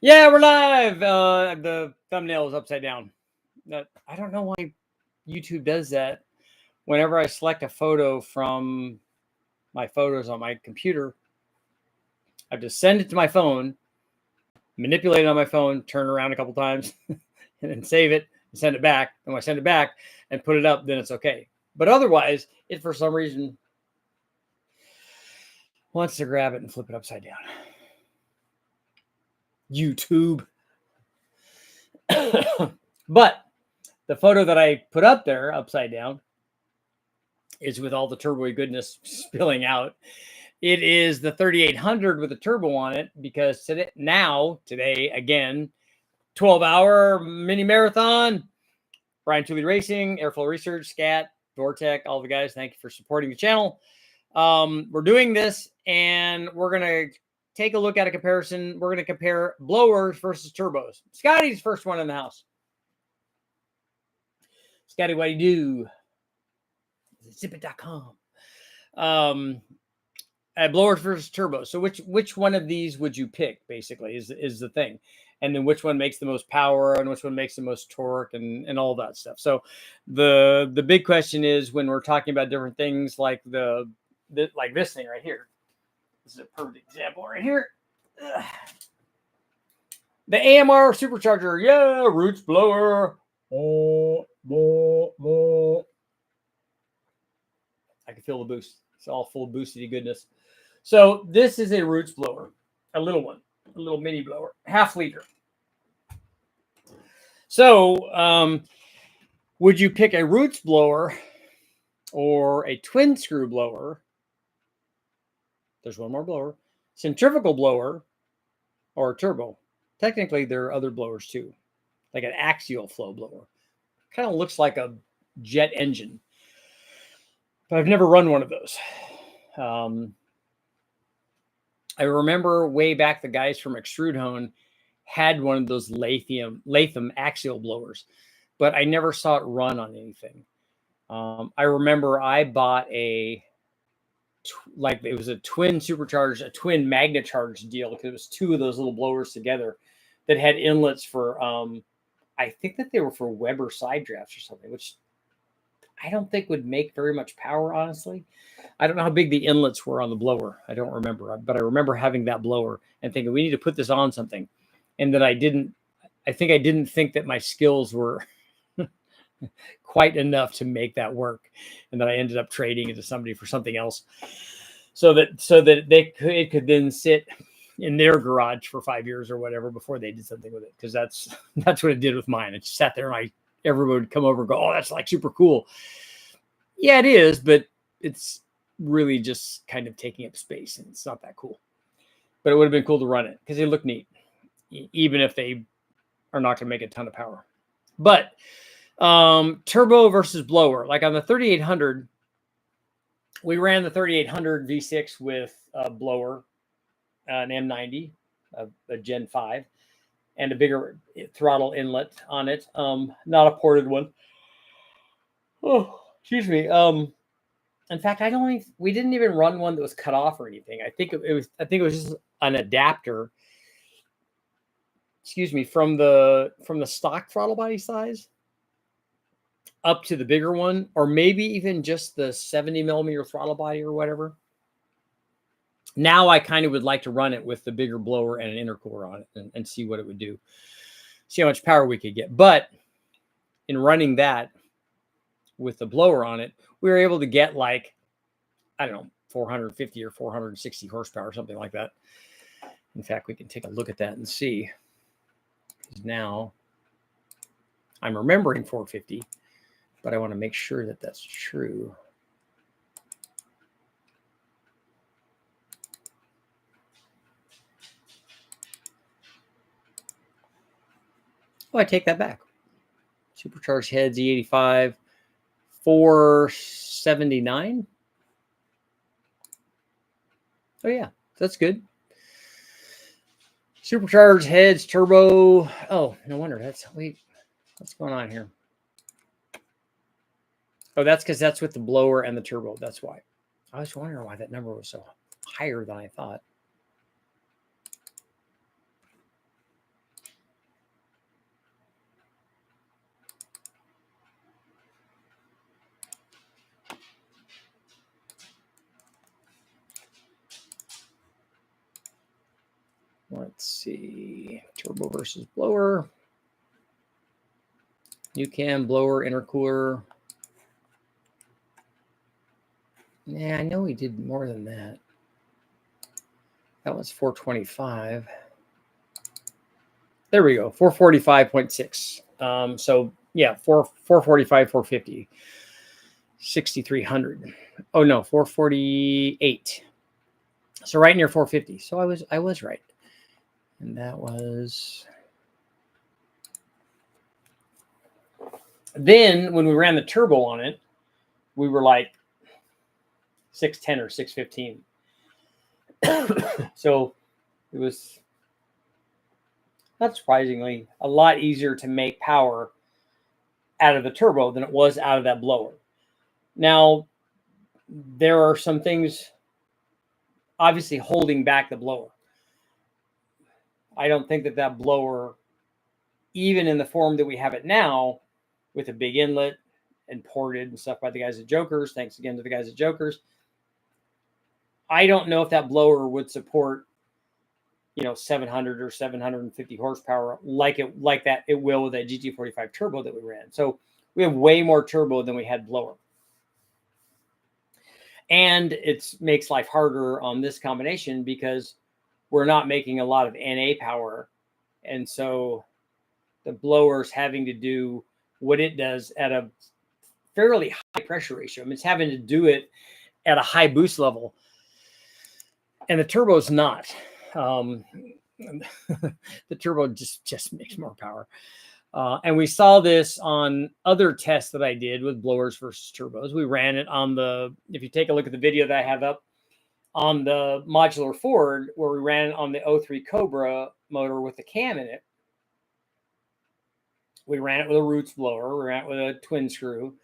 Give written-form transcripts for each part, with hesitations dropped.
Yeah, we're live. The thumbnail is upside down. I don't know why YouTube does that. Whenever I select a photo from my photos on my computer, I just send it to my phone, manipulate it on my phone, turn around a couple times, and then save it and send it back. And when I send it back and put it up, then it's okay. But otherwise, it for some reason wants to grab it and flip it upside down. YouTube. But the photo that I put up there upside down is with all the turbo goodness spilling out. It is the 3800 with a turbo on it because today again, 12-hour mini marathon. Brian Tooley Racing, Airflow Research, Scat, Vortec, all the guys. Thank you for supporting the channel. We're doing this and we're going to take a look at a comparison. We're going to compare blowers versus turbos. Scotty's first one in the house. Scotty, what do you do? Zipit.com. Blowers versus turbos. So which one of these would you pick? Basically, is the thing, and then which one makes the most power and which one makes the most torque and all that stuff. So the big question is when we're talking about different things like like this thing right here. This is a perfect example right here. Ugh. The AMR supercharger, yeah, Roots blower. Oh. I can feel the boost. It's all full of boosty goodness. So this is a Roots blower, a little one, a little mini blower, half liter. So would you pick a Roots blower or a twin screw blower? There's one more blower, centrifugal blower, or a turbo. Technically, there are other blowers too, like an axial flow blower. Kind of looks like a jet engine. But I've never run one of those. I remember way back the guys from Extrude Hone had one of those Latham axial blowers, but I never saw it run on anything. I remember I bought it was a twin supercharged, a twin MagnaCharge deal because it was two of those little blowers together that had inlets for, I think that they were for Weber side drafts or something, which I don't think would make very much power, honestly. I don't know how big the inlets were on the blower. I don't remember, but I remember having that blower and thinking we need to put this on something. And that I didn't think that my skills were quite enough to make that work. And that I ended up trading it to somebody for something else so that it could then sit in their garage for 5 years or whatever before they did something with it. Because that's what it did with mine. It just sat there and everyone would come over and go, oh, that's like super cool. Yeah, it is, but it's really just kind of taking up space and it's not that cool. But it would have been cool to run it because they look neat, even if they are not going to make a ton of power. But turbo versus blower, like on the 3800, we ran the 3800 V6 with a blower, an M90, a Gen 5. And a bigger throttle inlet on it. Not a ported one. Oh, excuse me. In fact, we didn't even run one that was cut off or anything. I think it was just an adapter. Excuse me, from the stock throttle body size up to the bigger one, or maybe even just the 70 millimeter throttle body or whatever. Now I kind of would like to run it with the bigger blower and an intercooler on it and see what it would do. See how much power we could get. But in running that with the blower on it, we were able to get like, I don't know, 450 or 460 horsepower, something like that. In fact, we can take a look at that and see. Because now I'm remembering 450, but I want to make sure that that's true. Oh, I take that back. Supercharged heads, E85, 479. Oh, yeah, that's good. Supercharged heads, turbo. Oh, no wonder. What's going on here? Oh, that's because that's with the blower and the turbo. That's why. I was wondering why that number was so higher than I thought. see, turbo versus blower. New cam, blower, intercooler. Yeah, I know we did more than that. That was 425. There we go, 445.6. So yeah, 445, 450, 6,300. Oh no, 448. So right near 450. So I was right. And that was. Then when we ran the turbo on it, we were like 610 or 615. So it was, not surprisingly, a lot easier to make power out of the turbo than it was out of that blower. Now, there are some things obviously holding back the blower. I don't think that blower, even in the form that we have it now, with a big inlet and ported and stuff by the guys at Jokers, thanks again to the guys at Jokers, I don't know if that blower would support, 700 or 750 horsepower like that it will with that GT45 turbo that we ran. So we have way more turbo than we had blower. And it makes life harder on this combination because we're not making a lot of NA power. And so the blower's having to do what it does at a fairly high pressure ratio. I mean, it's having to do it at a high boost level. And the turbo's not. The turbo just makes more power. And we saw this on other tests that I did with blowers versus turbos. We ran it on if you take a look at the video that I have up, on the modular Ford, where we ran it on the 03 Cobra motor with the cam in it. We ran it with a roots blower. We ran it with a twin screw.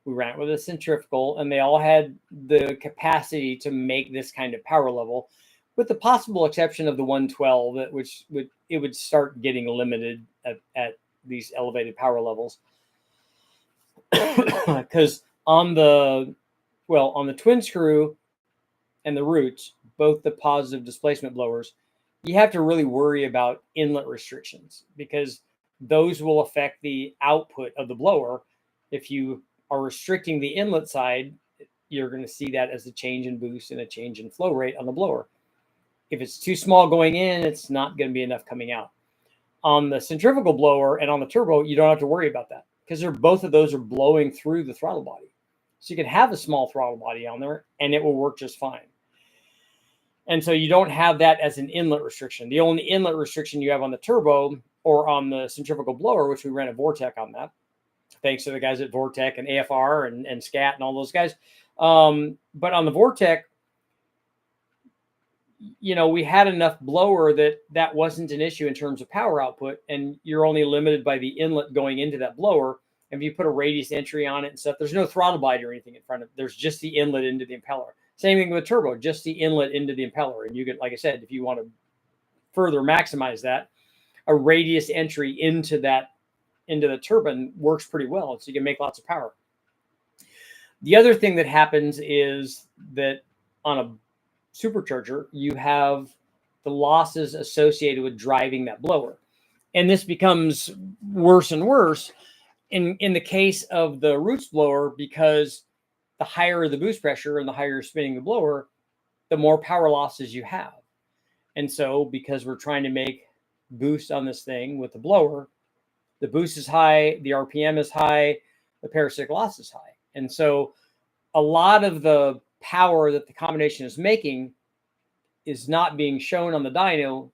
We ran it with a centrifugal, and they all had the capacity to make this kind of power level, with the possible exception of the 112, which would start getting limited at these elevated power levels. Because on the twin screw and the roots, both the positive displacement blowers, you have to really worry about inlet restrictions, because those will affect the output of the blower. If you are restricting the inlet side, you're going to see that as a change in boost and a change in flow rate on the blower. If it's too small going in, it's not going to be enough coming out. On the centrifugal blower and on the turbo, you don't have to worry about that, because both of those are blowing through the throttle body. So you can have a small throttle body on there and it will work just fine. And so you don't have that as an inlet restriction. The only inlet restriction you have on the turbo or on the centrifugal blower, which we ran a Vortec on that, thanks to the guys at Vortec and AFR and SCAT and all those guys. But on the Vortec, we had enough blower that wasn't an issue in terms of power output, and you're only limited by the inlet going into that blower. And if you put a radius entry on it and stuff, there's no throttle body or anything in front of it. There's just the inlet into the impeller. Same thing with turbo, just the inlet into the impeller. And you can, like I said, if you want to further maximize that, a radius entry into the turbine works pretty well. So you can make lots of power. The other thing that happens is that on a supercharger, you have the losses associated with driving that blower. And this becomes worse and worse in the case of the roots blower, because the higher the boost pressure and the higher you're spinning the blower, the more power losses you have. And so because we're trying to make boost on this thing with the blower, the boost is high, the RPM is high, the parasitic loss is high. And so a lot of the power that the combination is making is not being shown on the dyno.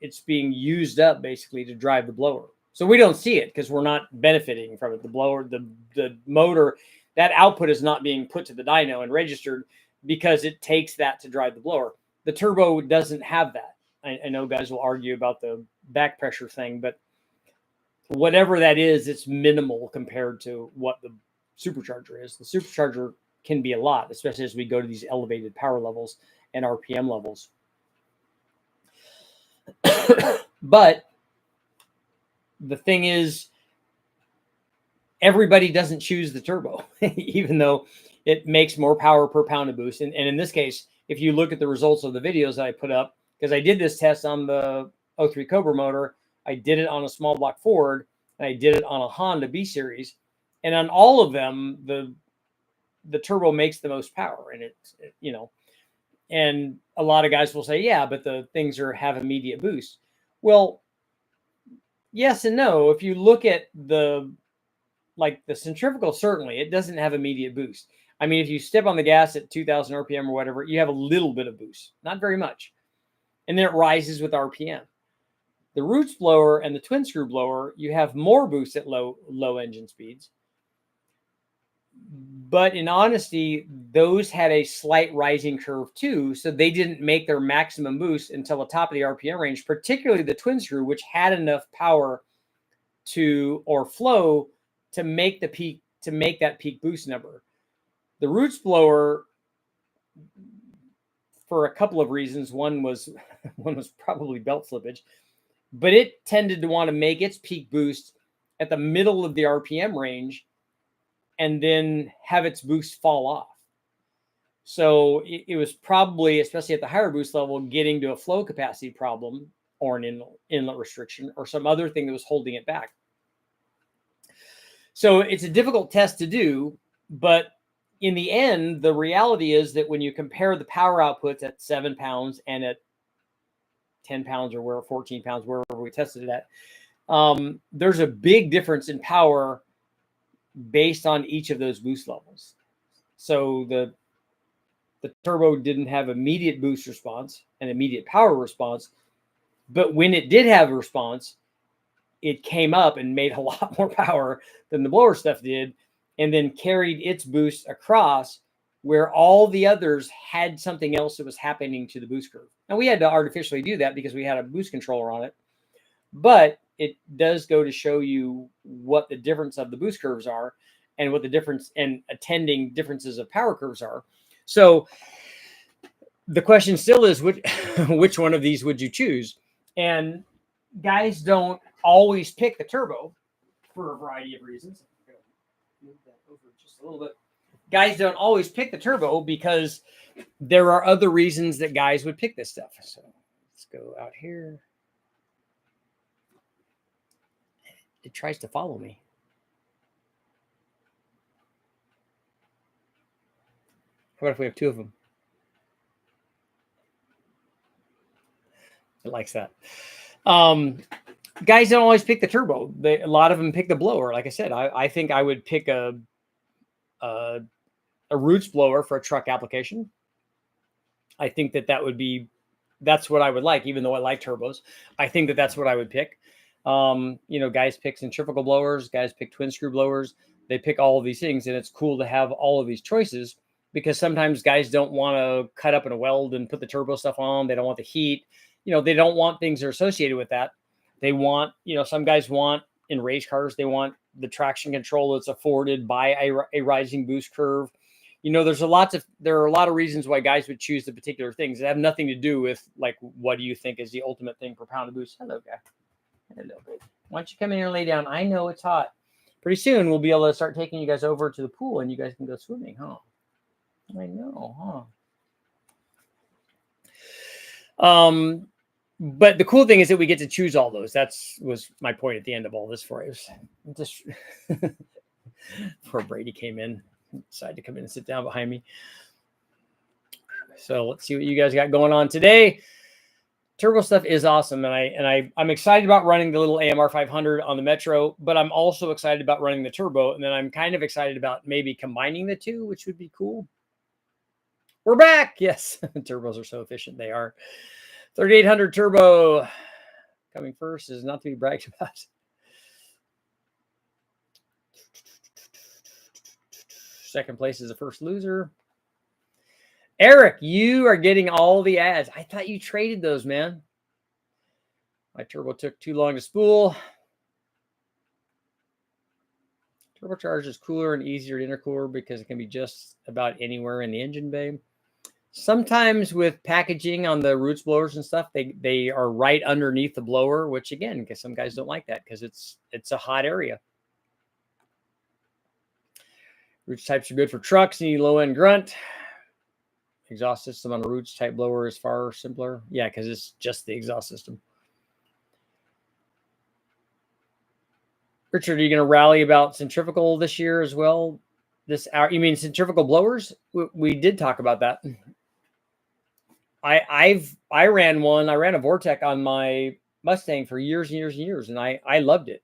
It's being used up basically to drive the blower. So we don't see it because we're not benefiting from it. The blower, the motor, that output is not being put to the dyno and registered because it takes that to drive the blower. The turbo doesn't have that. I know guys will argue about the back pressure thing, but whatever that is, it's minimal compared to what the supercharger is. The supercharger can be a lot, especially as we go to these elevated power levels and RPM levels. But the thing is, everybody doesn't choose the turbo, even though it makes more power per pound of boost. And in this case, if you look at the results of the videos that I put up, because I did this test on the 03 Cobra motor. I did it on a small block Ford, and I did it on a Honda B series. And on all of them, the turbo makes the most power. And and a lot of guys will say, yeah, but the things have immediate boost. Well, yes and no. If you look at the centrifugal, certainly it doesn't have immediate boost. I mean, if you step on the gas at 2000 RPM or whatever, you have a little bit of boost, not very much. And then it rises with RPM. The roots blower and the twin screw blower, you have more boost at low engine speeds. But in honesty, those had a slight rising curve too. So they didn't make their maximum boost until the top of the RPM range, particularly the twin screw, which had enough power or flow to make that peak boost number. The roots blower, for a couple of reasons, one was probably belt slippage, but it tended to want to make its peak boost at the middle of the RPM range and then have its boost fall off. So it was probably, especially at the higher boost level, getting to a flow capacity problem or an inlet restriction or some other thing that was holding it back. So it's a difficult test to do, but in the end, the reality is that when you compare the power outputs at 7 pounds and at 10 pounds or 14 pounds, wherever we tested it at, there's a big difference in power based on each of those boost levels. So the turbo didn't have immediate boost response and immediate power response, but when it did have a response, it came up and made a lot more power than the blower stuff did, and then carried its boost across where all the others had something else that was happening to the boost curve. And we had to artificially do that because we had a boost controller on it. But it does go to show you what the difference of the boost curves are and what the difference and attending differences of power curves are. So the question still is, which one of these would you choose? And guys don't always pick the turbo for a variety of reasons. Move that over just a little bit. Guys don't always pick the turbo because there are other reasons that guys would pick this stuff. So let's go out here. It tries to follow me. How about if we have two of them? It likes that. Guys don't always pick the turbo. A lot of them pick the blower. Like I said, I think I would pick a roots blower for a truck application. I think that's what I would like, even though I like turbos. I think that's what I would pick. Guys pick centrifugal blowers, guys pick twin screw blowers. They pick all of these things, and it's cool to have all of these choices because sometimes guys don't want to cut up in a weld and put the turbo stuff on. They don't want the heat. They don't want things that are associated with that. They want, some guys want in race cars, they want the traction control that's afforded by a rising boost curve. There are a lot of reasons why guys would choose the particular things that have nothing to do with like, what do you think is the ultimate thing per pound of boost? Hello, guy. Hello, babe. Why don't you come in here and lay down? I know it's hot. Pretty soon we'll be able to start taking you guys over to the pool and you guys can go swimming, huh? I know, huh? But the cool thing is that we get to choose all those. Was my point at the end of all this for us. Just before Brady came in, decided to come in and sit down behind me. So let's see what you guys got going on today. Turbo stuff is awesome, and I'm excited about running the little AMR 500 on the Metro, but I'm also excited about running the turbo, and then I'm kind of excited about maybe combining the two, which would be cool. We're back. Yes, turbos are so efficient. They are. 3800 turbo coming first is not to be bragged about. Second place is the first loser. Eric, you are getting all the ads. I thought you traded those, man. My turbo took too long to spool. Turbocharged is cooler and easier to intercooler because it can be just about anywhere in the engine bay. Sometimes with packaging on the roots blowers and stuff, they are right underneath the blower, which again, because some guys don't like that because it's a hot area. Roots types are good for trucks, need low end grunt. Exhaust system on a roots type blower is far simpler. Yeah, because it's just the exhaust system. Richard, are you going to rally about centrifugal this year as well? This hour? You mean centrifugal blowers? We did talk about that. I ran one. I ran a Vortec on my Mustang for years and years and years, and I loved it.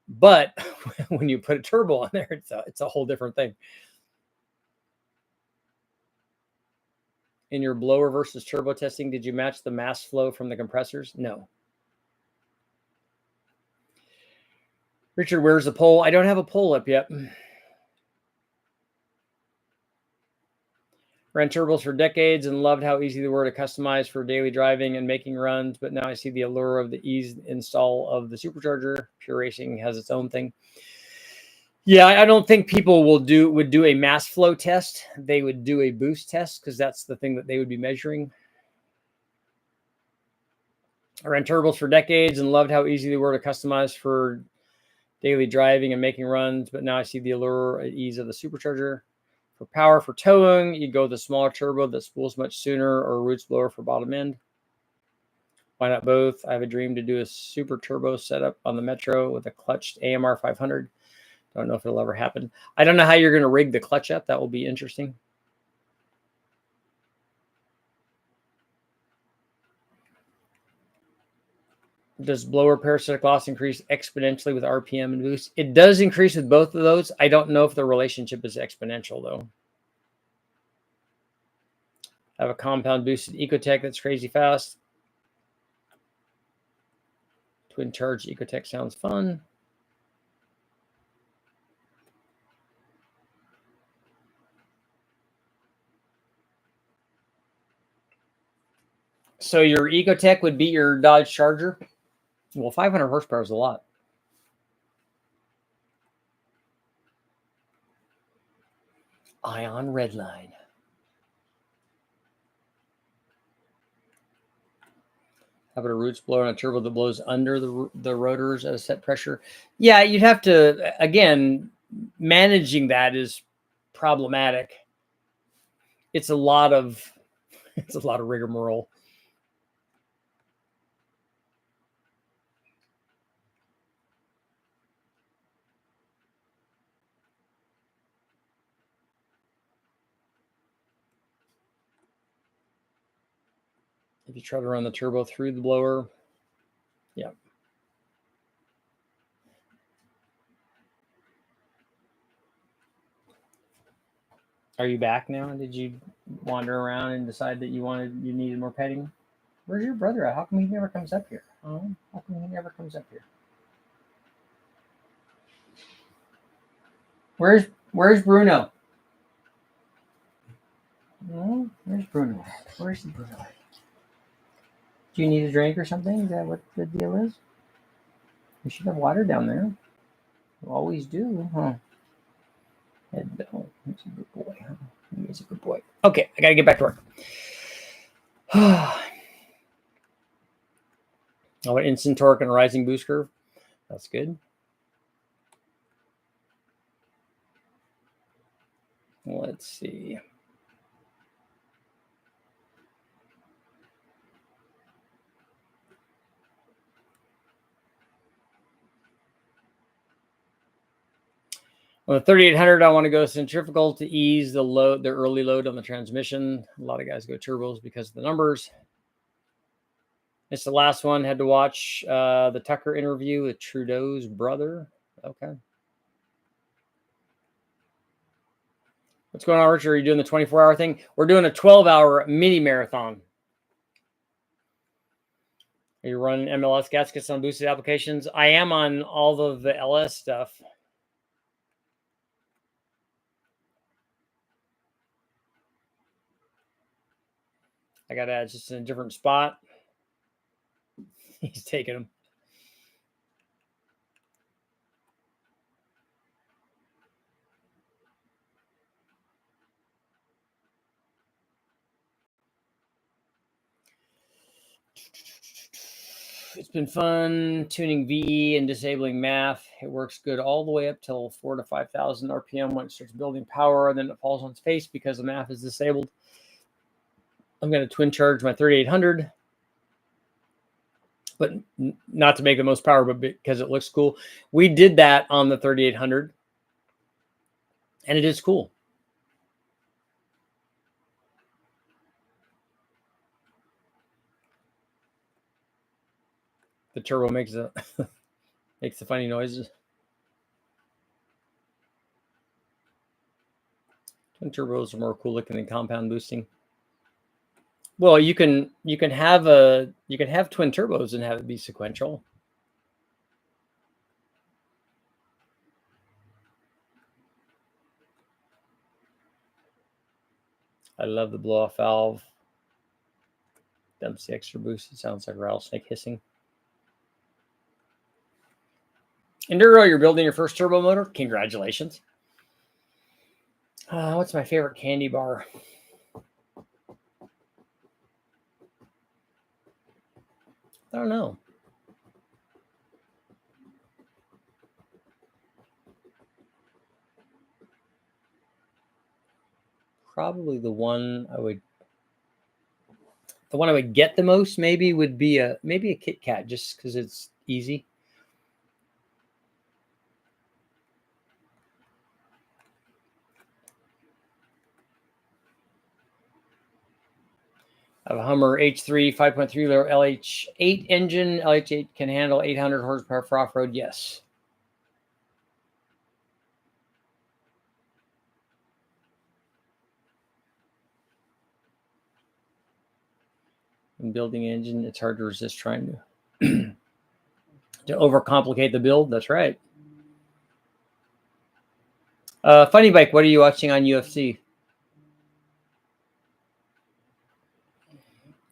But when you put a turbo on there, it's a whole different thing. In your blower versus turbo testing, did you match the mass flow from the compressors? No. Richard, where's the poll? I don't have a poll up yet. Ran turbos for decades and loved how easy they were to customize for daily driving and making runs, but now I see the allure of the ease install of the supercharger. Pure Racing has its own thing. Yeah, I don't think people would do a mass flow test. They would do a boost test because that's the thing that they would be measuring. I ran turbos for decades and loved how easy they were to customize for daily driving and making runs, but now I see the allure and ease of the supercharger. For power for towing, you go with a smaller turbo that spools much sooner, or a roots blower for bottom end. Why not both? I have a dream to do a super turbo setup on the Metro with a clutched AMR 500. Don't know if it'll ever happen. I don't know how you're going to rig the clutch up. That will be interesting. Does blower parasitic loss increase exponentially with RPM and boost? It does increase with both of those. I don't know if the relationship is exponential, though. I have a compound boosted Ecotech that's crazy fast. Twin charge Ecotech sounds fun. So your Ecotech would beat your Dodge Charger? Well, 500 horsepower is a lot. Ion Redline. How about a roots blower and a turbo that blows under the rotors at a set pressure? Yeah, you'd have to, again, managing that is problematic. It's a lot of rigmarole. If you try to run the turbo through the blower, yeah. Are you back now? Did you wander around and decide that you needed more petting? Where's your brother at? How come he never comes up here? Oh, how come he never comes up here? Where's Bruno? Oh, where's Bruno? Where's Bruno? Do you need a drink or something? Is that what the deal is? We should have water down there. We always do, huh? He's a good boy, huh? He's a good boy. Okay, I gotta get back to work. Oh, an instant torque and a rising boost curve. That's good. Let's see. On the 3800, I want to go centrifugal to ease the early load on the transmission. A lot of guys go turbos because of the numbers. It's the last one. Had to watch the Tucker interview with Trudeau's brother. Okay. What's going on, Richard? Are you doing the 24-hour thing? We're doing a 12-hour mini marathon. Are you running MLS gaskets on boosted applications? I am on all of the LS stuff. I got to just in a different spot. He's taking them. It's been fun tuning VE and disabling math. It works good all the way up till 4,000 to 5,000 RPM when it starts building power, and then it falls on its face because the math is disabled. I'm going to twin charge my 3800. but not to make the most power, but because it looks cool. We did that on the 3800, and it is cool. The turbo makes the makes the funny noises. Twin turbos are more cool looking than compound boosting. Well, you can have twin turbos and have it be sequential. I love the blow off valve. Dumps the extra boost. It sounds like rattlesnake hissing. Enduro, you're building your first turbo motor. Congratulations. What's my favorite candy bar? I don't know. Probably the one I would get the most maybe would be a Kit Kat, just because it's easy. I have a Hummer H3 5.3 liter LH8 engine. LH8 can handle 800 horsepower for off-road. Yes. When building an engine, it's hard to resist trying to overcomplicate the build. That's right. Funny Bike, what are you watching on UFC?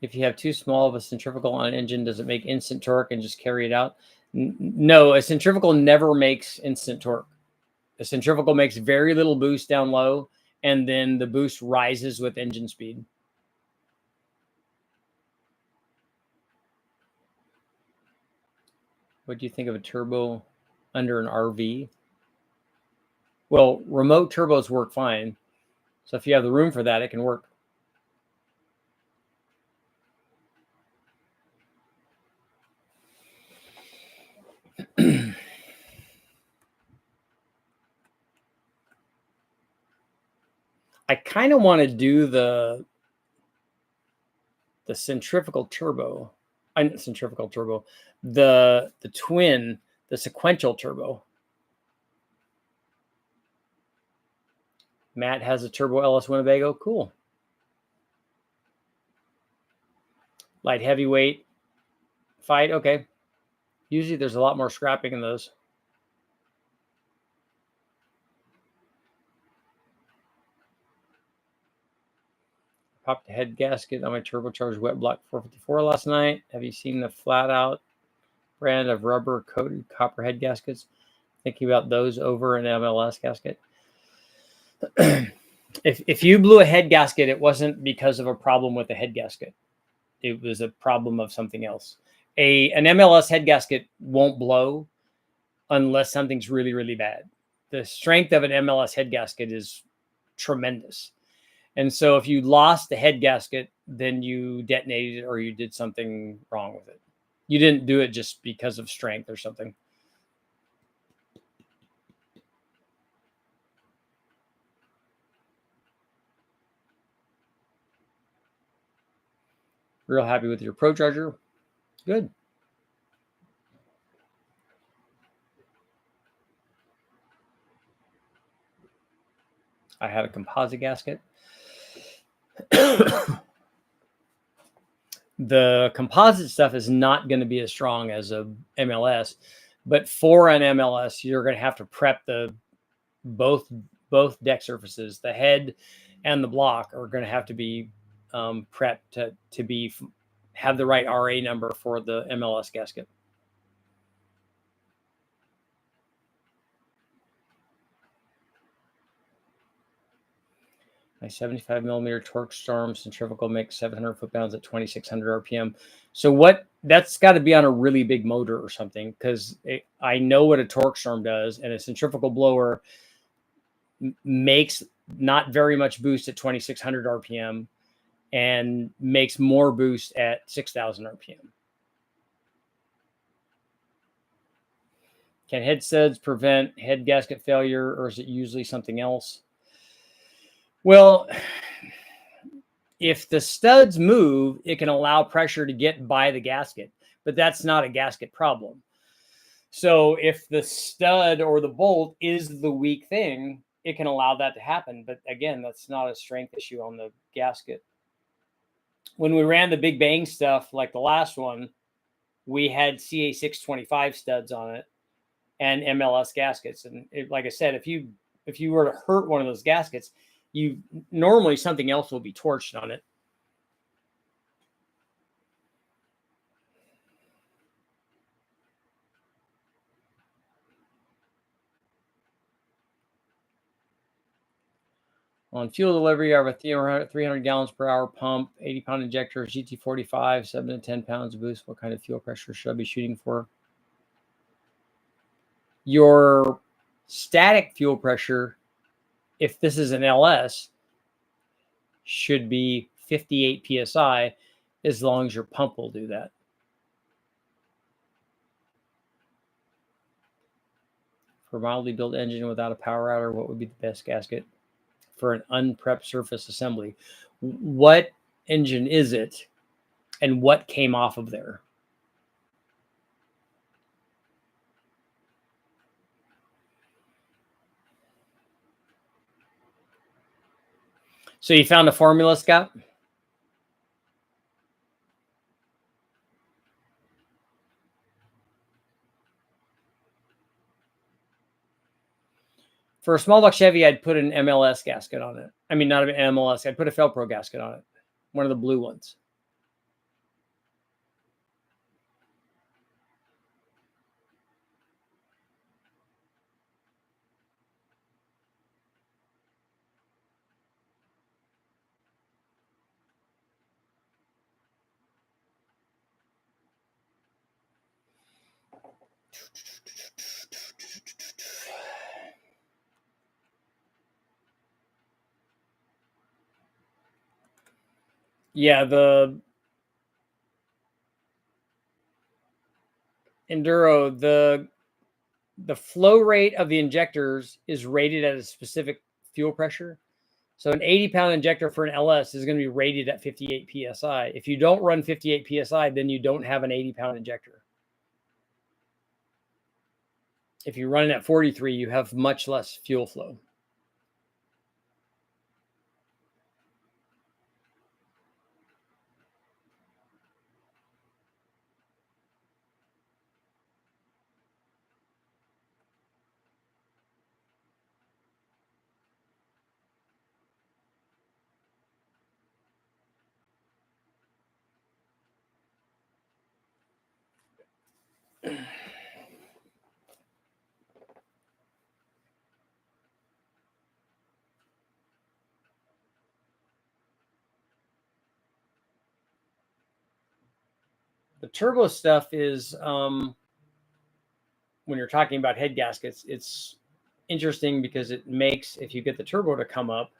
If you have too small of a centrifugal on an engine, does it make instant torque and just carry it out? No, a centrifugal never makes instant torque. A centrifugal makes very little boost down low, and then the boost rises with engine speed. What do you think of a turbo under an RV? Well, remote turbos work fine. So if you have the room for that, it can work. I kind of want to do the centrifugal turbo. Centrifugal turbo. The twin, the sequential turbo. Matt has a turbo LS Winnebago. Cool. Light heavyweight fight. Okay. Usually there's a lot more scrapping in those. Popped a head gasket on my turbocharged wet block 454 last night. Have you seen the flat out brand of rubber coated copper head gaskets? Thinking about those over an MLS gasket. If you blew a head gasket, it wasn't because of a problem with the head gasket. It was a problem of something else. An MLS head gasket won't blow unless something's really, really bad. The strength of an MLS head gasket is tremendous. And so if you lost the head gasket, then you detonated it or you did something wrong with it. You didn't do it just because of strength or something. Real happy with your Pro Charger. Good. I had a composite gasket. The composite stuff is not going to be as strong as a MLS, but for an MLS, you're going to have to prep the both deck surfaces. The head and the block are going to have to be prepped to be have the right RA number for the MLS gasket. My 75 millimeter torque storm centrifugal makes 700 foot-pounds at 2,600 RPM. So that's got to be on a really big motor or something, because I know what a torque storm does, and a centrifugal blower makes not very much boost at 2,600 RPM and makes more boost at 6,000 RPM. Can head studs prevent head gasket failure, or is it usually something else? Well, if the studs move, it can allow pressure to get by the gasket, but that's not a gasket problem. So if the stud or the bolt is the weak thing, it can allow that to happen. But again, that's not a strength issue on the gasket. When we ran the big bang stuff, like the last one, we had CA625 studs on it and MLS gaskets. And like I said, if you were to hurt one of those gaskets, you normally something else will be torched on it. On fuel delivery, I have a 300 gallons per hour pump, 80-pound injector, GT45, 7 to 10 pounds of boost. What kind of fuel pressure should I be shooting for? Your static fuel pressure, if this is an LS, should be 58 PSI, as long as your pump will do that. For a mildly built engine without a power outer, what would be the best gasket for an unprepped surface assembly? What engine is it, and what came off of there? So you found a formula, Scott? For a small block Chevy, I'd put an MLS gasket on it. I mean, not an MLS. I'd put a Felpro gasket on it, one of the blue ones. Yeah, the Enduro, the flow rate of the injectors is rated at a specific fuel pressure. So an 80-pound injector for an LS is going to be rated at 58 PSI. If you don't run 58 PSI, then you don't have an 80-pound injector. If you run it at 43, you have much less fuel flow. The turbo stuff is, when you're talking about head gaskets, it's interesting because it makes, if you get the turbo to come up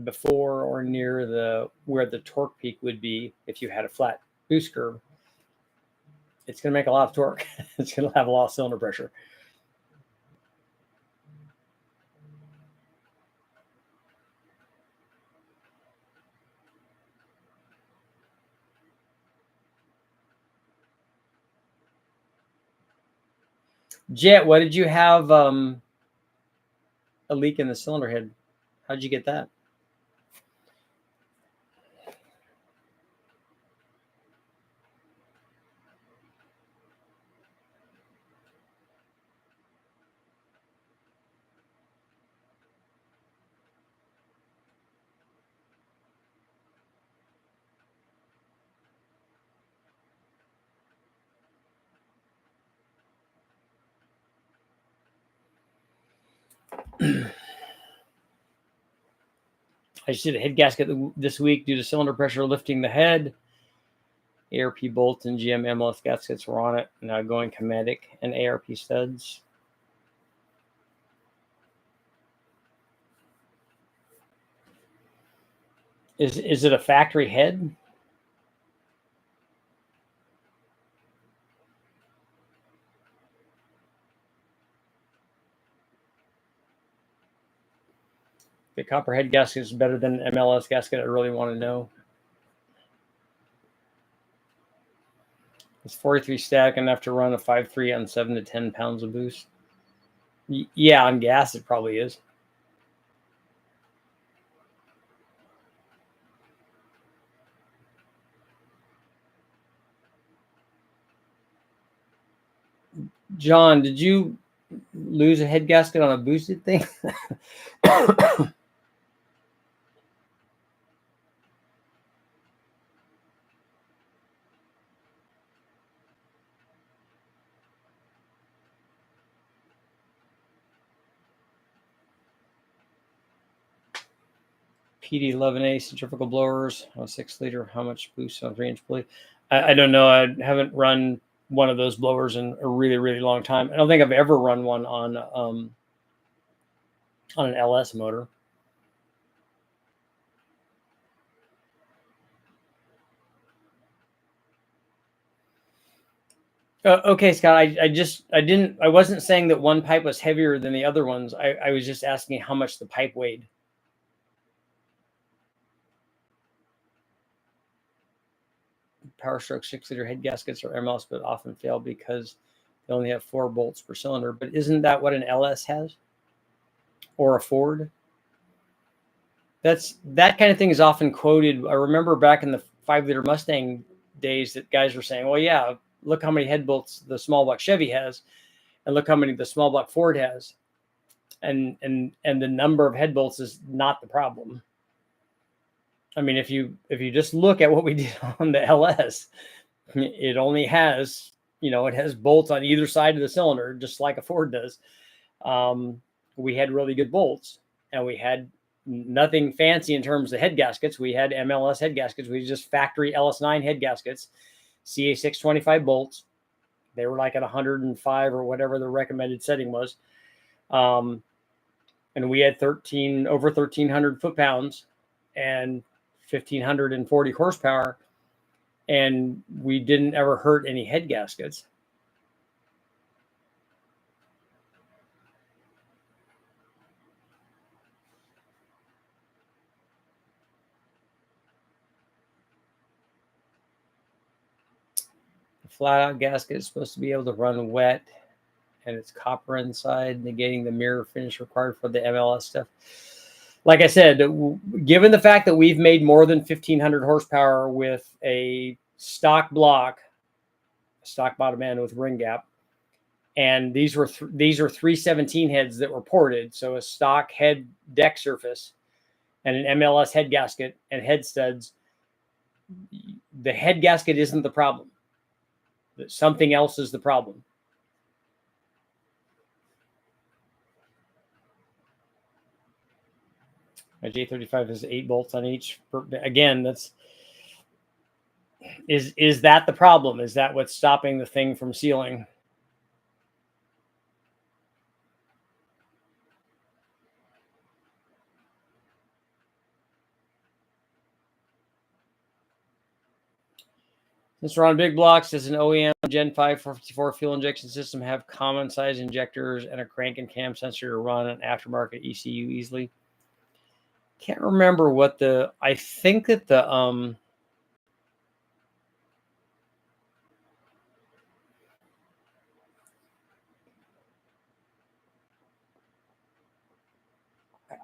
before or near where the torque peak would be, if you had a flat boost curve, it's going to make a lot of torque. It's going to have a lot of cylinder pressure. Jet, what did you have a leak in the cylinder head? How did you get that? I just did a head gasket this week due to cylinder pressure lifting the head. ARP bolts and GM MLS gaskets were on it. Now going Cometic and ARP studs. Is it a factory head? The copper head gasket is better than MLS gasket. I really want to know. Is 43 static enough to run a 5.3 on 7 to 10 pounds of boost? Yeah, on gas it probably is. John, did you lose a head gasket on a boosted thing? PD11A centrifugal blowers, 6 liter. How much boost on 3-inch pulley? I don't know. I haven't run one of those blowers in a really, really long time. I don't think I've ever run one on an LS motor. Okay, Scott. I wasn't saying that one pipe was heavier than the other ones. I was just asking how much the pipe weighed. Power stroke 6-liter head gaskets are MLS, but often fail because they only have 4 bolts per cylinder. But isn't that what an LS has? Or a Ford? That kind of thing is often quoted. I remember back in the 5-liter Mustang days that guys were saying, well, yeah, look how many head bolts the small block Chevy has, and look how many the small block Ford has. And the number of head bolts is not the problem. I mean, if you just look at what we did on the LS, it only has, it has bolts on either side of the cylinder, just like a Ford does. We had really good bolts, and we had nothing fancy in terms of head gaskets. We had MLS head gaskets. We just factory LS9 head gaskets, CA625 bolts. They were like at 105 or whatever the recommended setting was. And we had over 1,300 foot-pounds and 1,540 horsepower, and we didn't ever hurt any head gaskets. The flat-out gasket is supposed to be able to run wet, and it's copper inside, negating the mirror finish required for the MLS stuff. Like I said, given the fact that we've made more than 1,500 horsepower with a stock block, stock bottom end with ring gap, and these are 317 heads that were ported, so a stock head deck surface and an MLS head gasket and head studs, the head gasket isn't the problem. Something else is the problem. My J35 has 8 bolts on each. Again, is that the problem? Is that what's stopping the thing from sealing? Since we're on big blocks, does an OEM Gen 5 454 fuel injection system have common size injectors and a crank and cam sensor to run an aftermarket ECU easily? Can't remember what I think that I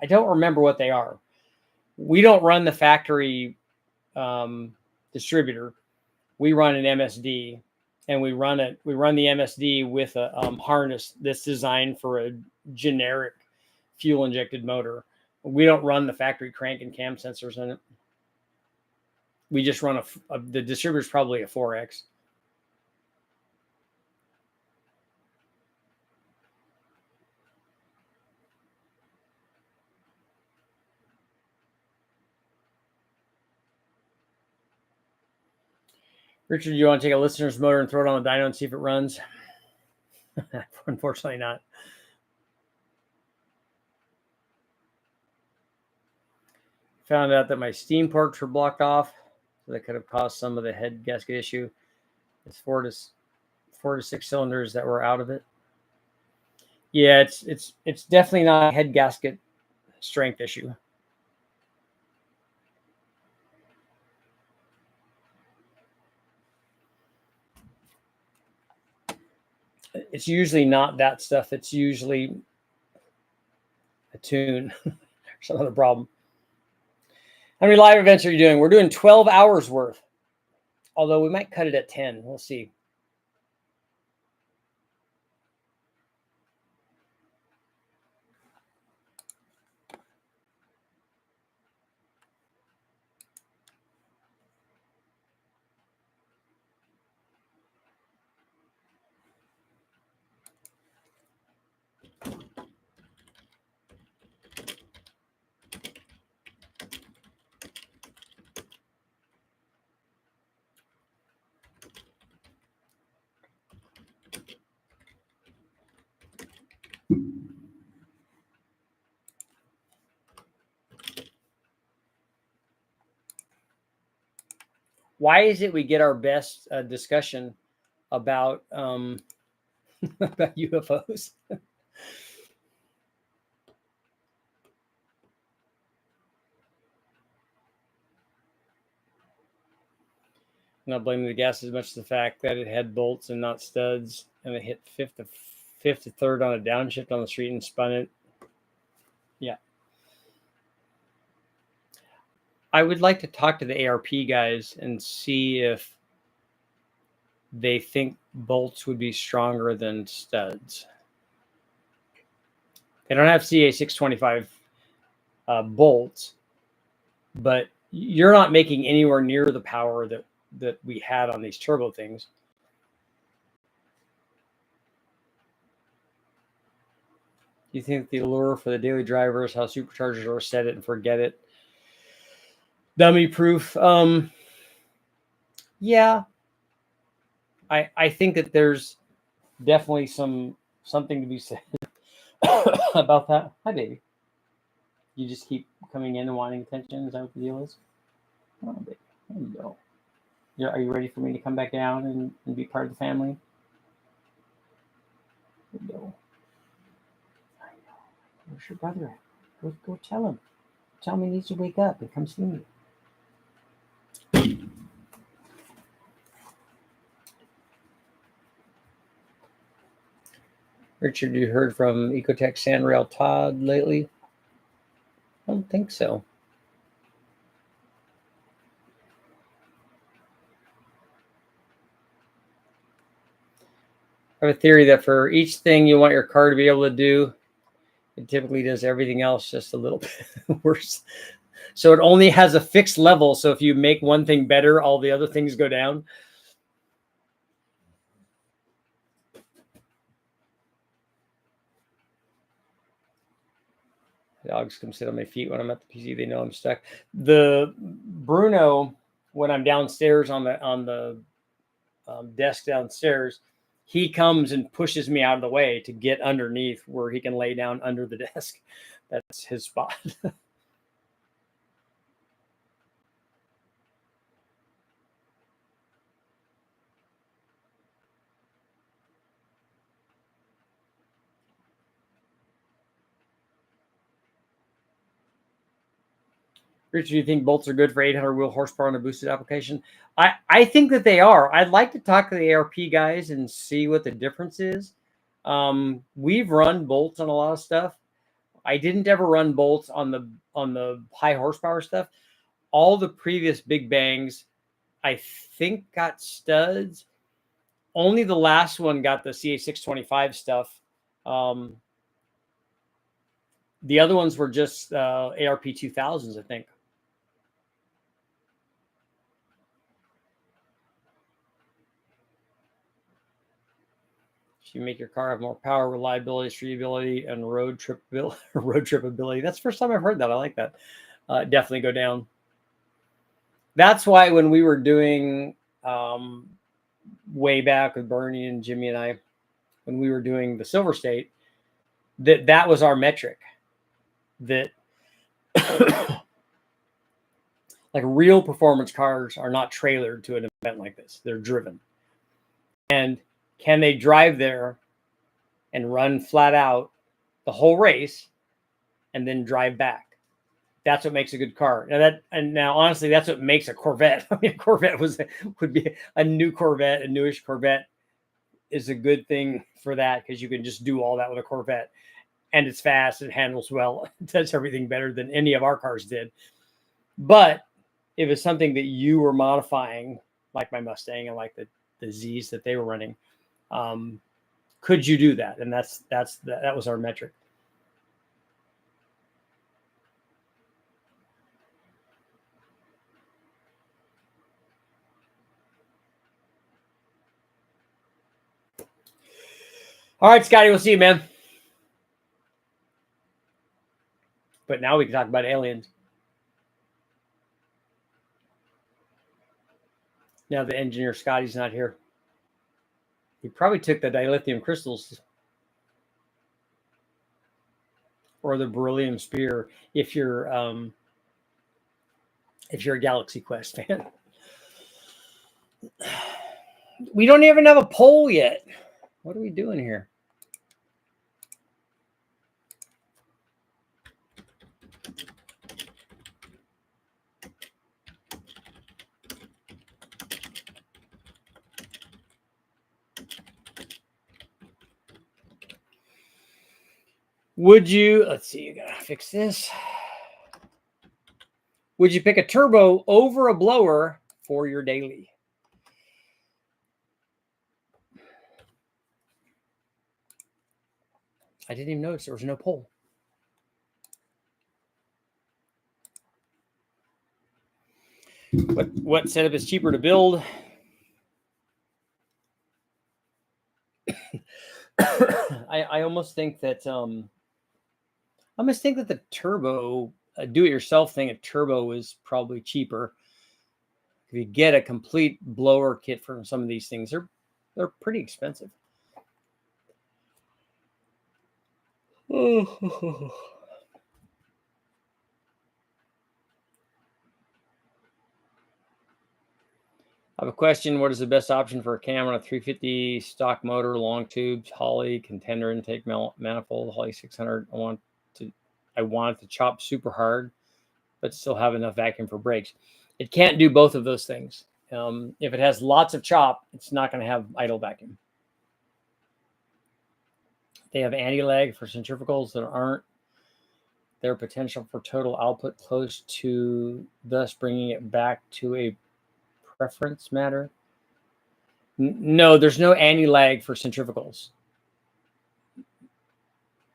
don't remember what they are. We don't run the factory distributor. We run an MSD, and we run the MSD with a harness that's designed for a generic fuel injected motor. We don't run the factory crank and cam sensors in it. We just run the distributor's probably a 4X. Richard, you want to take a listener's motor and throw it on the dyno and see if it runs? Unfortunately not. Found out that my steam ports were blocked off, so that could have caused some of the head gasket issue. It's 4 to 6 cylinders that were out of it. Yeah, it's definitely not a head gasket strength issue. It's usually not that stuff. It's usually a tune or some other problem. How many live events are you doing? We're doing 12 hours worth. Although we might cut it at 10. We'll see. Why is it we get our best discussion about about UFOs? Not blaming the gas as much as the fact that it had bolts and not studs, and it hit fifth to third on a downshift on the street and spun it. Yeah. I would like to talk to the ARP guys and see if they think bolts would be stronger than studs. They don't have CA 625 bolts, but you're not making anywhere near the power that we had on these turbo things. Do you think the allure for the daily driver is how superchargers are set it and forget it? Dummy proof. Yeah. I think that there's definitely something to be said about that. Hi, baby. You just keep coming in and wanting attention. Is that what the deal is? Oh, baby. There you go. Are you ready for me to come back down and be part of the family? There you go. I know. Where's your brother at? Go tell him. Tell him he needs to wake up and come see me. Richard, you heard from Ecotech Sandrail Todd lately? I don't think so. I have a theory that for each thing you want your car to be able to do, it typically does everything else just a little bit worse. So it only has a fixed level. So if you make one thing better, all the other things go down. Dogs come sit on my feet when I'm at the PC. They know I'm stuck. The Bruno, when I'm downstairs on the desk downstairs, he comes and pushes me out of the way to get underneath where he can lay down under the desk. That's his spot. Richard, do you think bolts are good for 800 wheel horsepower in a boosted application? I think that they are. I'd like to talk to the ARP guys and see what the difference is. We've run bolts on a lot of stuff. I didn't ever run bolts on the high horsepower stuff. All the previous big bangs, I think, got studs. Only the last one got the CA 625 stuff. The other ones were just ARP 2000s, I think. You make your car have more power, reliability, streetability, and road trip ability. That's the first time I've heard that. I like that. Definitely go down. That's why when we were doing way back with Bernie and Jimmy and I, when we were doing the Silver State, that was our metric. That like real performance cars are not trailered to an event like this. They're driven. And can they drive there and run flat out the whole race and then drive back. That's what makes a good car. Now honestly, that's what makes a Corvette. I mean, a Corvette would be a new Corvette, a newish Corvette is a good thing for that, because you can just do all that with a Corvette, and it's fast, it handles well, it does everything better than any of our cars did. But if it's something that you were modifying, like my Mustang and like the Z's that they were running, could you do that? And that was our metric. All right, Scotty, we'll see you, man. But now we can talk about aliens. Now the engineer Scotty's not here. He probably took the dilithium crystals or the beryllium spear if you're a Galaxy Quest fan. We don't even have a poll yet. What are we doing here? Would you, let's see, you gotta fix this. Would you pick a turbo over a blower for your daily? I didn't even notice there was no poll. What setup is cheaper to build? I almost think that the turbo, do-it-yourself thing, a turbo is probably cheaper. If you get a complete blower kit from some of these things, they're pretty expensive. I have a question. What is the best option for a cam on a 350 stock motor, long tubes, Holley, contender intake manifold, Holley 600? I want it to chop super hard, but still have enough vacuum for brakes. It can't do both of those things. If it has lots of chop, it's not going to have idle vacuum. They have anti-lag for centrifugals that aren't. Their potential for total output close to, thus bringing it back to a preference matter. No, there's no anti-lag for centrifugals.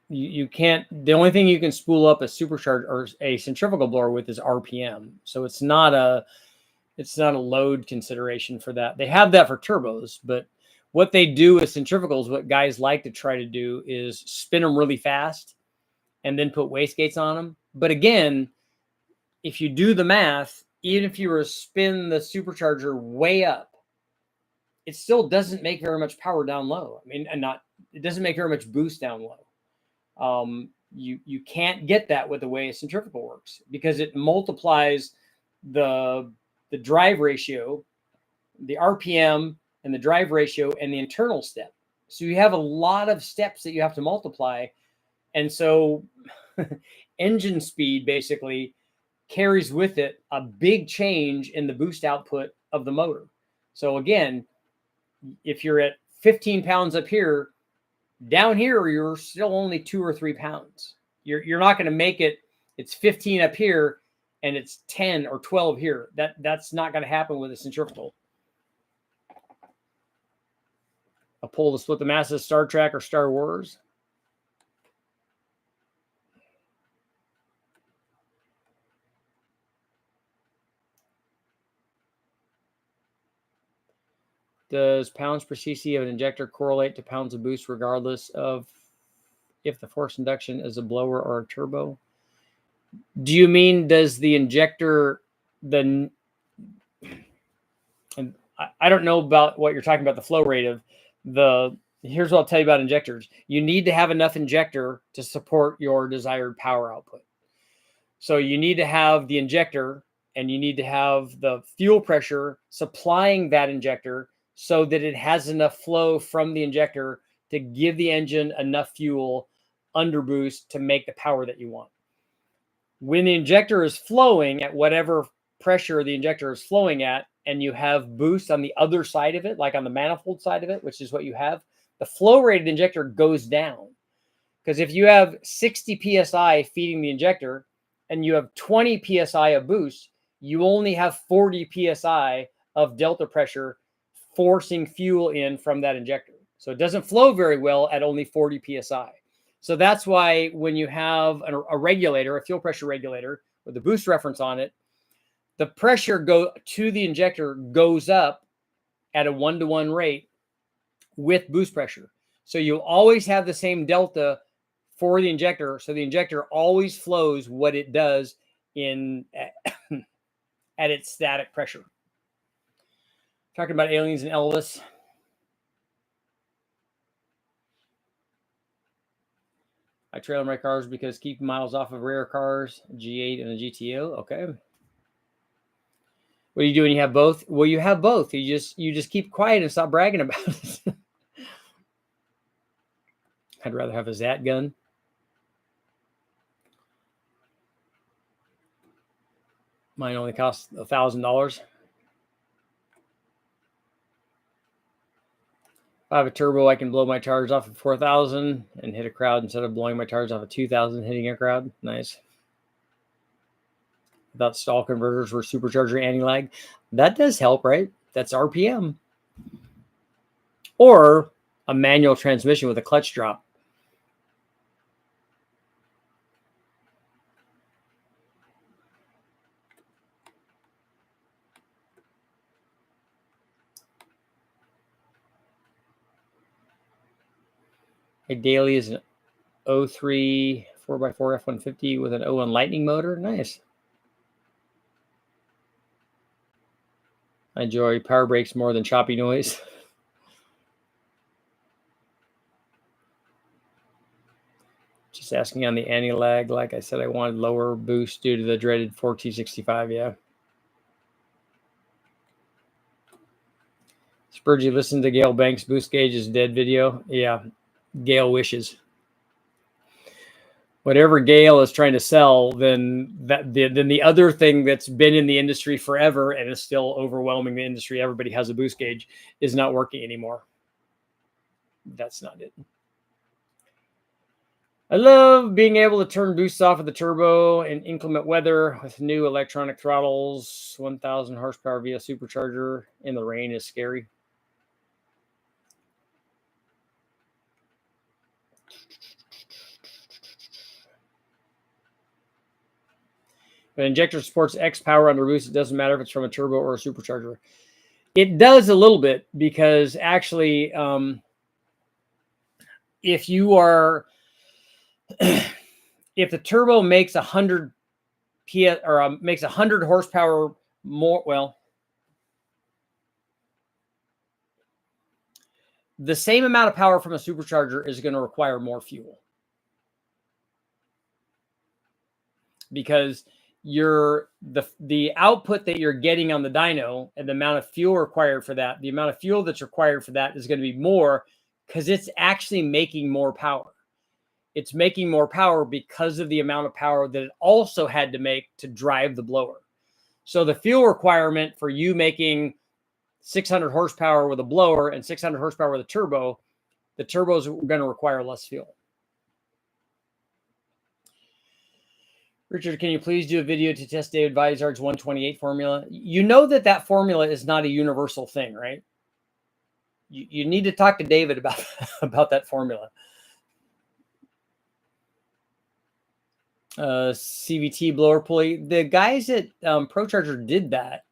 You can't. The only thing you can spool up a supercharged or a centrifugal blower with is RPM. So it's not a load consideration for that. They have that for turbos, but what they do with centrifugals, what guys like to try to do is spin them really fast and then put wastegates on them. But again, if you do the math, even if you were to spin the supercharger way up, it still doesn't make very much power down low. I mean, it doesn't make very much boost down low. You can't get that with the way a centrifugal works, because it multiplies the drive ratio, the RPM, and the drive ratio, and the internal step. So you have a lot of steps that you have to multiply. And so engine speed basically carries with it a big change in the boost output of the motor. So again, if you're at 15 pounds up here, down here, you're still only 2 or 3 pounds. You're not going to make it. It's 15 up here and it's 10 or 12 here. That's not going to happen with a centrifugal. A poll to split the masses, Star Trek or Star Wars? Does pounds per cc of an injector correlate to pounds of boost regardless of if the forced induction is a blower or a turbo? Do you mean, does the injector, and I don't know about what you're talking about, the flow rate of here's what I'll tell you about injectors. You need to have enough injector to support your desired power output. So you need to have the injector, and you need to have the fuel pressure supplying that injector so that it has enough flow from the injector to give the engine enough fuel under boost to make the power that you want. When the injector is flowing at whatever pressure the injector is flowing at, and you have boost on the other side of it, like on the manifold side of it, which is what you have, the flow rate of the injector goes down. Because if you have 60 psi feeding the injector and you have 20 psi of boost, you only have 40 psi of delta pressure forcing fuel in from that injector. So it doesn't flow very well at only 40 psi. So that's why when you have a regulator, a fuel pressure regulator with a boost reference on it, the pressure to the injector goes up at a 1-to-1 rate with boost pressure. So you'll always have the same delta for the injector. So the injector always flows what it does in at its static pressure. Talking about aliens and Elvis. I trailer my cars because keep miles off of rare cars, G8 and a GTO. Okay. What do you do when you have both? Well, you have both. You just keep quiet and stop bragging about it. I'd rather have a Zat gun. Mine only costs $1,000. If I have a turbo, I can blow my tires off at 4,000 and hit a crowd instead of blowing my tires off at 2,000, hitting a crowd. Nice. I thought stall converters were supercharger anti-lag. That does help, right? That's RPM. Or a manual transmission with a clutch drop. A daily is an 03 4x4 F-150 with an 01 Lightning motor. Nice. I enjoy power brakes more than choppy noise. Just asking on the anti-lag. Like I said, I wanted lower boost due to the dreaded 4T65. Yeah. Spurgey, listen to Gail Banks' boost gauge is dead video. Yeah. Gail wishes. Whatever Gail is trying to sell, then the other thing that's been in the industry forever and is still overwhelming the industry, everybody has a boost gauge, is not working anymore. That's not it. I love being able to turn boosts off of the turbo in inclement weather with new electronic throttles. 1,000 horsepower via supercharger in the rain is scary. But injector supports X power under boost. It doesn't matter if it's from a turbo or a supercharger. It does a little bit because actually, if you are, if the turbo makes 100 PS or makes 100 horsepower more, well, the same amount of power from a supercharger is going to require more fuel because the output that you're getting on the dyno and the amount of fuel required for that, the amount of fuel that's required for that is going to be more because it's actually making more power. It's making more power because of the amount of power that it also had to make to drive the blower. So the fuel requirement for you making 600 horsepower with a blower and 600 horsepower with a turbo, the turbos are going to require less fuel. Richard, can you please do a video to test David Vizard's 128 formula? You know that formula is not a universal thing, right? You need to talk to David about that formula. CVT blower pulley. The guys at ProCharger did that.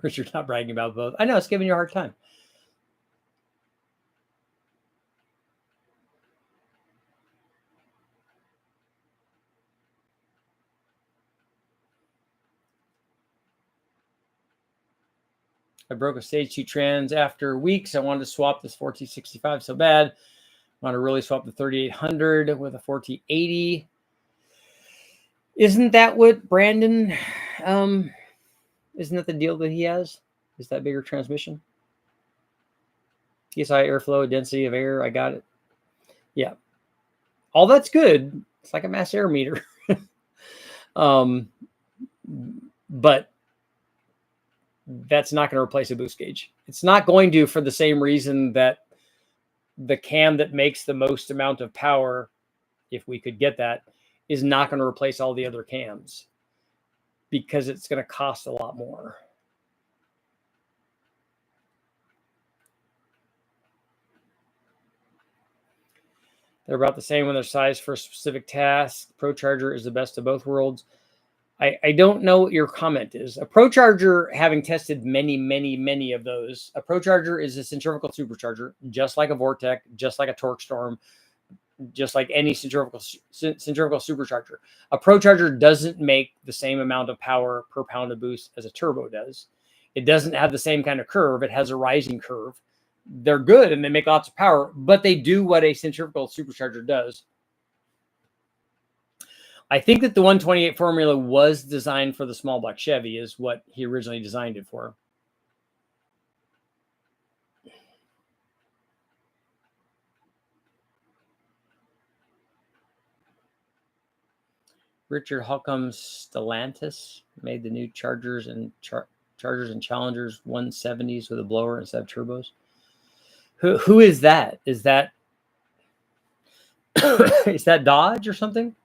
Richard's not bragging about both. I know, it's giving you a hard time. I broke a stage 2 trans after weeks. I wanted to swap this 4T65 so bad. I want to really swap the 3800 with a 4T80. Isn't that what Brandon, isn't that the deal that he has? Is that bigger transmission? PSI, airflow, density of air. I got it. Yeah. All that's good. It's like a mass air meter. But that's not going to replace a boost gauge. It's not going to, for the same reason that the cam that makes the most amount of power, if we could get that, is not going to replace all the other cams because it's going to cost a lot more. They're about the same when they're sized for a specific task. Pro Charger is the best of both worlds. I don't know what your comment is. A Pro Charger, having tested many of those, a Pro Charger is a centrifugal supercharger, just like a Vortec, just like a Torque Storm, just like any centrifugal supercharger. A Pro Charger doesn't make the same amount of power per pound of boost as a turbo does. It doesn't have the same kind of curve. It has a rising curve. They're good and they make lots of power, but they do what a centrifugal supercharger does. I think that the 128 formula was designed for the small block Chevy, is what he originally designed it for. Richard Holcomb Stellantis made the new Chargers and Challengers 170s with a blower instead of turbos. Who is that? Is that is that Dodge or something?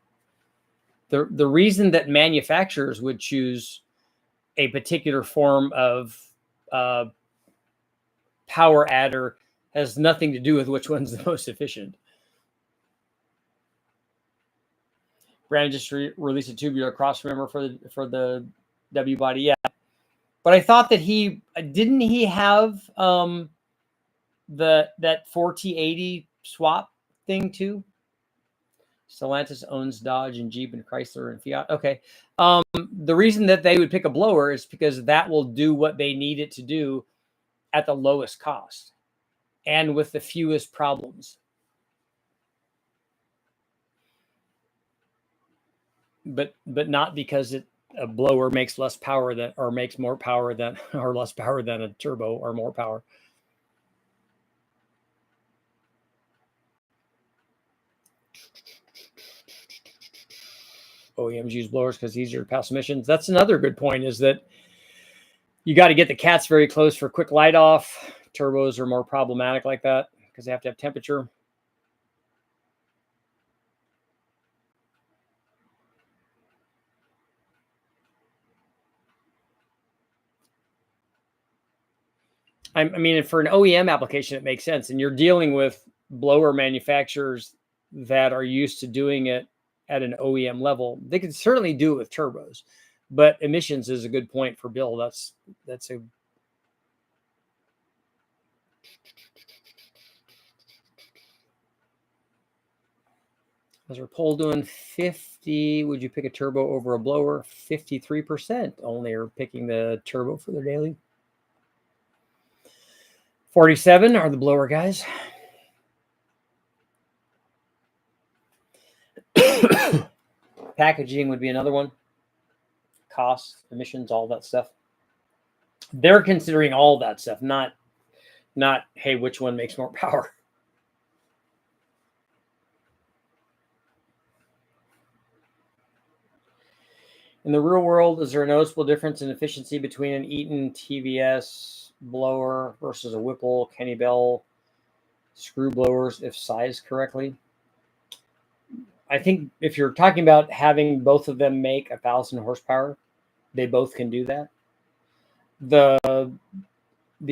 The reason that manufacturers would choose a particular form of power adder has nothing to do with which one's the most efficient. Brandon just released a tubular cross member for the W body, yeah. But I thought that he have that 4T80 swap thing too. Stellantis owns Dodge and Jeep and Chrysler and Fiat. Okay. The reason that they would pick a blower is because that will do what they need it to do at the lowest cost and with the fewest problems. But not because a blower makes less power than, or makes more power than, or less power than a turbo, or more power. OEMs use blowers because it's easier to pass emissions. That's another good point, is that you got to get the cats very close for quick light off. Turbos are more problematic like that because they have to have temperature. I mean, for an OEM application, it makes sense. And you're dealing with blower manufacturers that are used to doing it at an OEM level. They can certainly do it with turbos, but emissions is a good point for Bill. That's a As our poll doing 50, would you pick a turbo over a blower? 53% only are picking the turbo for their daily. 47 are the blower guys. Packaging would be another one. Costs, emissions, all that stuff. They're considering all that stuff, not hey, which one makes more power. In the real world, is there a noticeable difference in efficiency between an Eaton TVS blower versus a Whipple, Kenny Bell screw blowers if sized correctly? I think if you're talking about having both of them make 1,000 horsepower, they both can do that. The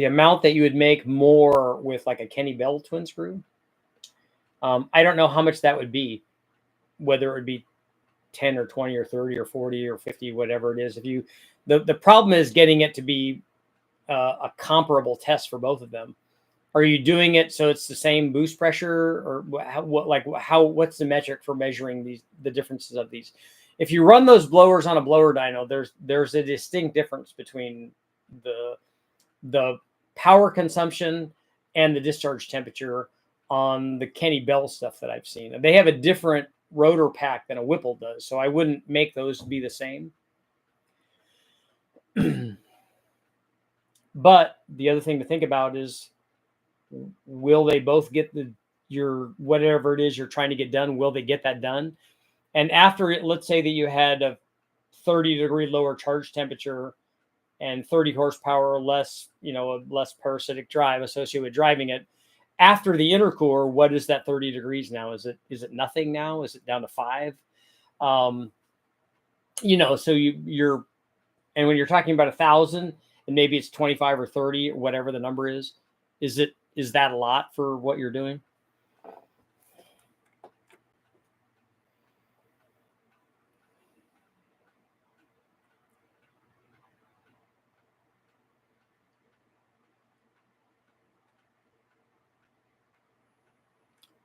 amount that you would make more with like a Kenny Bell twin screw, I don't know how much that would be, whether it would be 10 or 20 or 30 or 40 or 50, whatever it is. If you, the problem is getting it to be a comparable test for both of them. Are you doing it so it's the same boost pressure, or what's the metric for measuring the differences of these? If you run those blowers on a blower dyno, there's a distinct difference between the power consumption and the discharge temperature on the Kenny Bell stuff that I've seen. They have a different rotor pack than a Whipple does, so I wouldn't make those be the same. But the other thing to think about is, will they both get the your whatever it is you're trying to get done, will they get that done? And after it, let's say that you had a 30-degree lower charge temperature and 30 horsepower or less, a less parasitic drive associated with driving it. After the intercooler, what is that 30 degrees now? Is it nothing now? Is it down to 5? So you're, and when you're talking about 1,000 and maybe it's 25 or 30 or whatever the number is that a lot for what you're doing?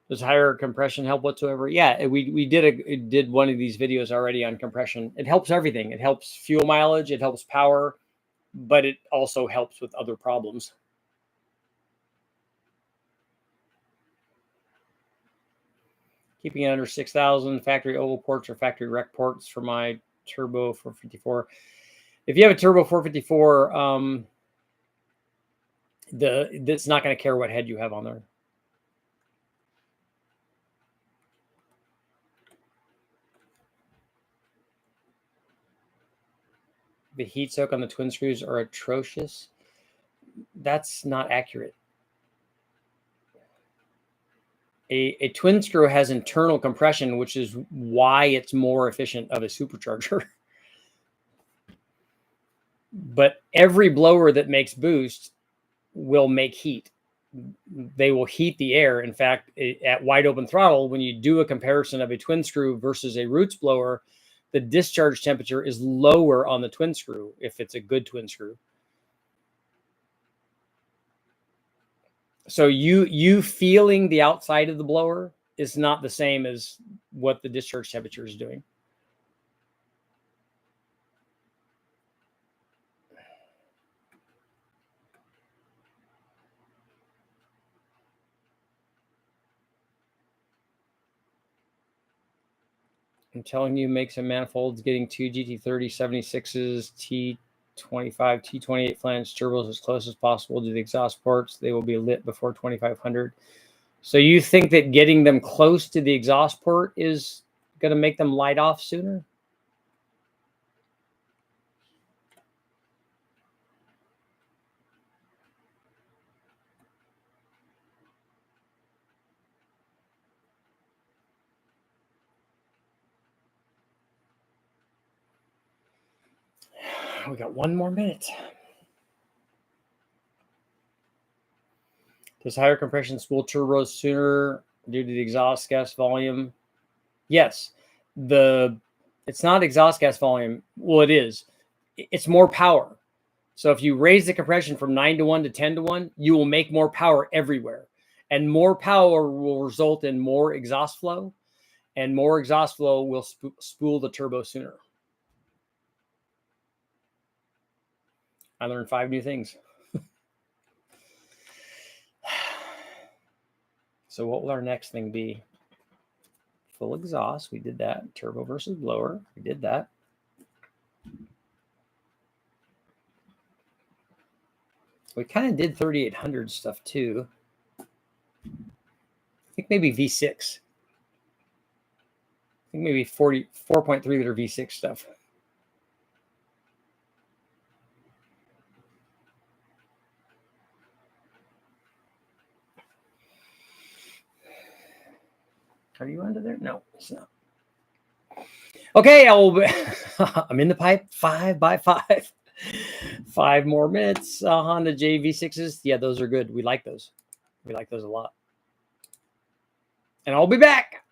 Does higher compression help whatsoever? Yeah, we did one of these videos already on compression. It helps everything. It helps fuel mileage. It helps power, but it also helps with other problems. Keeping it under 6,000 factory oval ports or factory rec ports for my turbo 454. If you have a turbo 454, it's not going to care what head you have on there. The heat soak on the twin screws are atrocious. That's not accurate. A twin screw has internal compression, which is why it's more efficient of a supercharger. But every blower that makes boost will make heat. They will heat the air. In fact, at wide open throttle, when you do a comparison of a twin screw versus a roots blower, the discharge temperature is lower on the twin screw if it's a good twin screw. So you feeling the outside of the blower is not the same as what the discharge temperature is doing. I'm telling you, make some manifolds, getting 2 GT30 76s, T25, T28 flange turbos as close as possible to the exhaust ports. They will be lit before 2,500. So you think that getting them close to the exhaust port is going to make them light off sooner? We got 1 more minute. Does higher compression spool turbos sooner due to the exhaust gas volume? Yes. It's not exhaust gas volume. Well, it is. It's more power. So if you raise the compression from 9-to-1 to 10-to-1, you will make more power everywhere. And more power will result in more exhaust flow. And more exhaust flow will spool the turbo sooner. I learned 5 new things. So what will our next thing be? Full exhaust. We did that. Turbo versus blower. We did that. We kind of did 3,800 stuff too. I think maybe V6. I think maybe 4.3 liter V6 stuff. Are you under there? No, it's not. Okay, I'm in the pipe 5 by 5. 5 more minutes. Honda JV6s. Yeah, those are good. We like those. We like those a lot. And I'll be back.